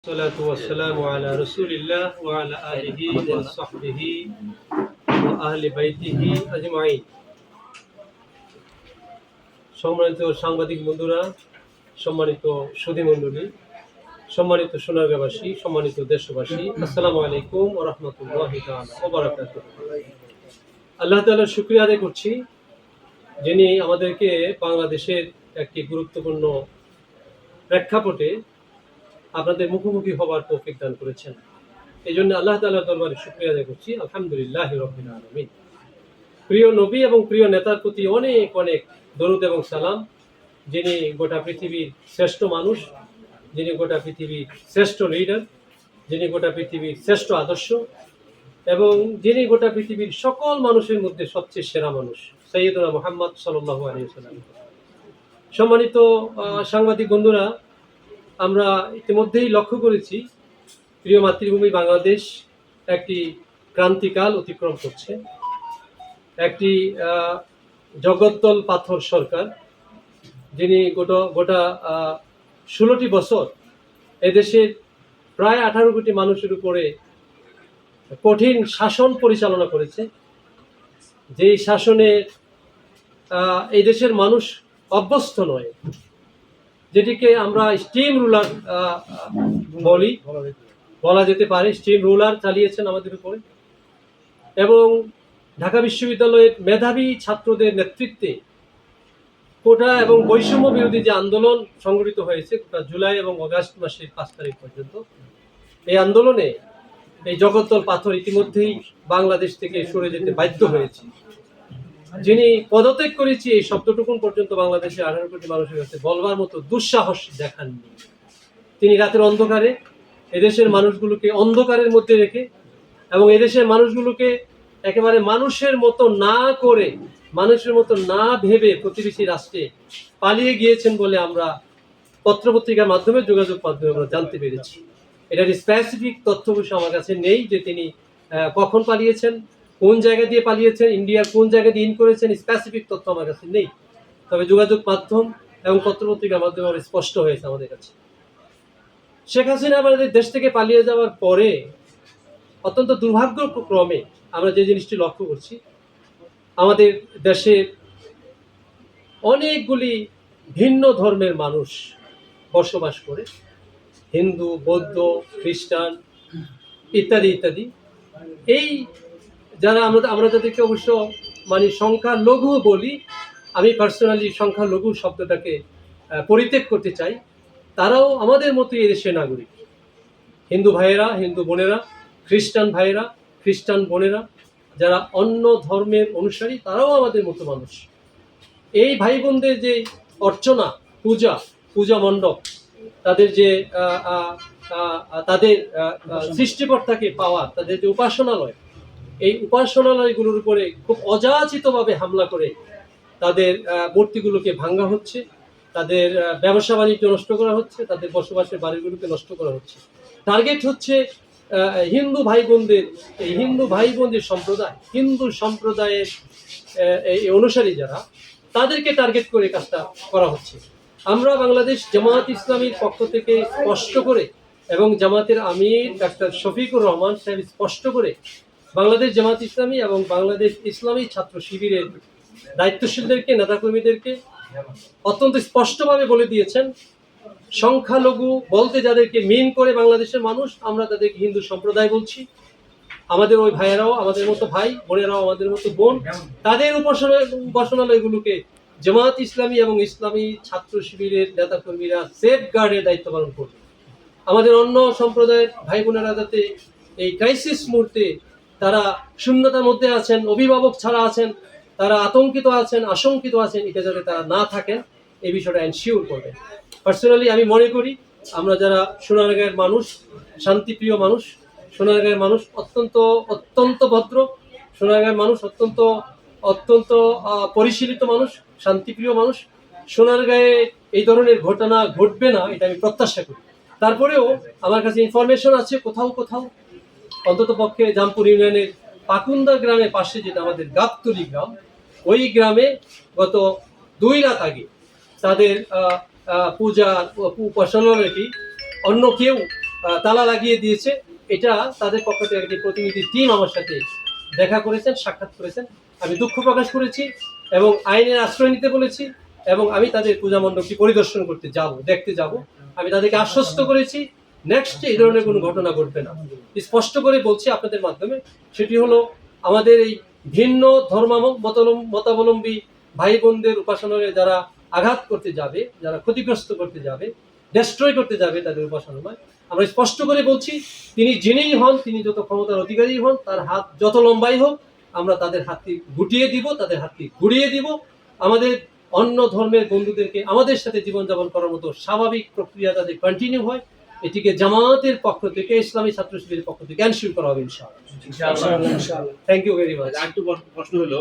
الصلاة والسلام على رسول الله وعلى آله وصحبه وأهل بيته أجمعين। সম্মানিত সাংবাদিক বন্ধুরা, সম্মানিত সুধী মণ্ডলী, সম্মানিত সোনারগাঁওবাসী, সম্মানিত দেশবাসী, আসসালামু আলাইকুম ওয়া রাহমাতুল্লাহি তাআলা ওয়া বারাকাতুহু। আল্লাহ তাআলার শুকরিয়া আদায় করছি, যিনি আমাদেরকে বাংলাদেশের একটি গুরুত্বপূর্ণ প্রেক্ষাপটে আপনাদের মুখোমুখি হবার তৌফিক দান করেছেন। এই জন্য আল্লাহ তাআলার দরবারে শুকরিয়া আদায় করছি, আলহামদুলিল্লাহি রাব্বিল আলামিন। প্রিয় নবী এবং প্রিয় নেতার প্রতি অনেক অনেক দরুদ এবং সালাম, যিনি গোটা পৃথিবীর শ্রেষ্ঠ মানুষ, যিনি গোটা পৃথিবীর শ্রেষ্ঠ লিডার, যিনি গোটা পৃথিবীর শ্রেষ্ঠ আদর্শ এবং যিনি গোটা পৃথিবীর সকল মানুষের মধ্যে সবচেয়ে সেরা মানুষ, সাইয়্যিদুনা মুহাম্মদ সাল্লাল্লাহু আলাইহি ওয়াসাল্লাম। সম্মানিত সাংবাদিক বন্ধুরা, আমরা ইতিমধ্যেই লক্ষ্য করেছি প্রিয় মাতৃভূমি বাংলাদেশ একটি ক্রান্তিকাল অতিক্রম করছে। একটি জগদ্দল পাথর সরকার, যিনি গোটা 16টি বছর এদেশের প্রায় 18 কোটি মানুষের উপরে কঠিন শাসন পরিচালনা করেছে, যেই শাসনে এই দেশের মানুষ অভ্যস্ত নয়, যেটিকে আমরা স্টিম রুলার বলা যেতে পারে। স্টিম রুলার চালিয়েছেন আমাদের উপরে এবং ঢাকা বিশ্ববিদ্যালয়ের মেধাবী ছাত্রদের নেতৃত্বে কোটা এবং বৈষম্য বিরোধী যে আন্দোলন সংগঠিত হয়েছে গোটা জুলাই এবং আগস্ট মাসের 5 তারিখ পর্যন্ত, এই আন্দোলনে এই জগদ্দল পাথর ইতিমধ্যেই বাংলাদেশ থেকে সরে যেতে বাধ্য হয়েছে। যিনি পদত্যাগ করেছি এই শব্দটুকুন পর্যন্ত বাংলাদেশের 18 কোটি মানুষের কাছে বলবার মতো দুঃসাহস দেখাননি। তিনি রাতের অন্ধকারে এদেশের মানুষগুলোকে অন্ধকারের মধ্যে রেখে এবং এদেশের মানুষগুলোকে একেবারে মানুষের মতো না করে, মানুষের মতো না ভেবে প্রতিবেশী রাষ্ট্রে পালিয়ে গিয়েছেন বলে আমরা পত্রপত্রিকার মাধ্যমে, যোগাযোগ মাধ্যমে আমরা জানতে পেরেছি। এটার স্পেসিফিক তথ্য অবশ্য আমার কাছে নেই যে তিনি কখন পালিয়েছেন, কোন জায়গা দিয়ে পালিয়েছেন, ইন্ডিয়ার কোন জায়গা দিয়ে ইন করেছেন, স্পেসিফিক তথ্য আমার কাছে নেই। তবে যোগাযোগ মাধ্যম এবং পত্রপত্রিকার মাধ্যমে স্পষ্ট হয়েছে আমাদের কাছে। শেখ হাসিনা আমাদের দেশ থেকে পালিয়ে যাওয়ার পরে অত্যন্ত দুর্ভাগ্যক্রমে আমরা যে জিনিসটি লক্ষ্য করছি, আমাদের দেশে অনেকগুলি ভিন্ন ধর্মের মানুষ বসবাস করে, হিন্দু, বৌদ্ধ, খ্রিস্টান ইত্যাদি ইত্যাদি। এই যারা আমরা তাদেরকে অবশ্য সংখ্যালঘু বলি, আমি পার্সোনালি সংখ্যালঘু শব্দটাকে পরিত্যাগ করতে চাই। তারাও আমাদের মতোই এদেশের নাগরিক। হিন্দু ভাইয়েরা, হিন্দু বোনেরা, খ্রিস্টান ভাইয়েরা, খ্রিস্টান বোনেরা, যারা অন্য ধর্মের অনুসারী, তারাও আমাদের মতো মানুষ। এই ভাই বোনদের যে অর্চনা, পূজা মণ্ডপ, তাদের যে তাদের সৃষ্টিকর্তাকে পাওয়া, তাদের যে উপাসনালয়, এই উপাসনালয়গুলোর উপরে খুব অযাচিতভাবে হামলা করে তাদের মূর্তিগুলোকে ভাঙা হচ্ছে, তাদের ব্যবসা বাণিজ্য নষ্ট করা হচ্ছে, তাদের বসবাসের বাড়িগুলোকে নষ্ট করা হচ্ছে। টার্গেট হচ্ছে হিন্দু ভাই বোনদের, এই হিন্দু ভাই বোনদের সম্প্রদায়, হিন্দু সম্প্রদায়ের এই অনুসারী যারা, তাদেরকে টার্গেট করে কাজটা করা হচ্ছে। আমরা বাংলাদেশ জামায়াত ইসলামীর পক্ষ থেকে স্পষ্ট করে এবং জামাতের আমির ডাক্তার শফিকুর রহমান সাহেব স্পষ্ট করে বাংলাদেশ জামাত ইসলামী এবং বাংলাদেশ ইসলামী ছাত্র শিবিরের দায়িত্বশীলদেরকে, নেতাকর্মীদেরকে অত্যন্ত স্পষ্টভাবে বলে দিয়েছেন, সংখ্যালঘু বলতে যাদেরকে মিন করে বাংলাদেশের মানুষ, আমরা তাদেরকে হিন্দু সম্প্রদায় বলছি। আমাদের ওই ভাইয়েরাও আমাদের মতো ভাই, বোনেরাও আমাদের মতো বোন। তাদের উপাসনালয়গুলোকে জামাত ইসলামী এবং ইসলামী ছাত্র শিবিরের নেতাকর্মীরা সেফ গার্ডের দায়িত্ব পালন করবে। আমাদের অন্য সম্প্রদায়ের ভাই বোনেরা যাতে এই ক্রাইসিস মুহূর্তে তারা শূন্যতার মধ্যে আছেন, অভিভাবক ছাড়া আছেন, তারা আতঙ্কিত আছেন, আশঙ্কিত আছেন, এটা যাতে তারা না থাকেন, এই বিষয়টা এনশিওর করবেন। পার্সোনালি আমি মনে করি, আমরা যারা সোনারগাঁয়ের মানুষ, শান্তিপ্রিয় মানুষ, সোনারগাঁয়ের মানুষ অত্যন্ত ভদ্র, সোনারগাঁয়ের মানুষ অত্যন্ত পরিশীলিত মানুষ, শান্তিপ্রিয় মানুষ। সোনারগাঁয়ে এই ধরনের ঘটনা ঘটবে না, এটা আমি প্রত্যাশা করি। তারপরেও আমার কাছে ইনফরমেশন আছে কোথাও অন্তত পক্ষে জামপুর ইউনিয়নের পাকুন্দা গ্রামের পাশে, যেটা আমাদের গাবতলী গ্রাম, ওই গ্রামে গত 2 রাত আগে তাদের উপাসনালয়টি অন্য কেউ তালা লাগিয়ে দিয়েছে। এটা তাদের পক্ষ থেকে একটি প্রতিনিধি টিম আমার সাথে দেখা করেছেন, সাক্ষাৎ করেছেন। আমি দুঃখ প্রকাশ করেছি এবং আইনের আশ্রয় নিতে বলেছি এবং আমি তাদের পূজা মণ্ডপটি পরিদর্শন করতে যাব, দেখতে যাব। আমি তাদেরকে আশ্বস্ত করেছি নেক্সট এই ধরনের কোনো ঘটনা ঘটবে না। স্পষ্ট করে বলছি আপনাদের মাধ্যমে, সেটি হলো আমাদের এই ভিন্ন মতাবলম্বী ভাই বোনদের উপাসনালয়ে যারা আঘাত করতে যাবে, যারা ক্ষতিগ্রস্ত করতে যাবে, ডেস্ট্রয় করতে যাবে তাদের উপাসনালয়, আমরা স্পষ্ট করে বলছি তিনি যিনিই হন, তিনি যত ক্ষমতার অধিকারী হন, তার হাত যত লম্বাই হোক, আমরা তাদের হাতটি গুটিয়ে দিব, তাদের হাতটি ঘুরিয়ে দিব। আমাদের অন্য ধর্মের বন্ধুদেরকে আমাদের সাথে জীবনযাপন করার মতো স্বাভাবিক প্রক্রিয়া যাতে কন্টিনিউ হয়, এটিকে জামায়াতের পক্ষ থেকে, ইসলামী ছাত্র শিবিরের পক্ষ থেকে এনশিওর করা হবে ইনশাআল্লাহ। Thank you very much. আরেকটু প্রশ্ন হলো,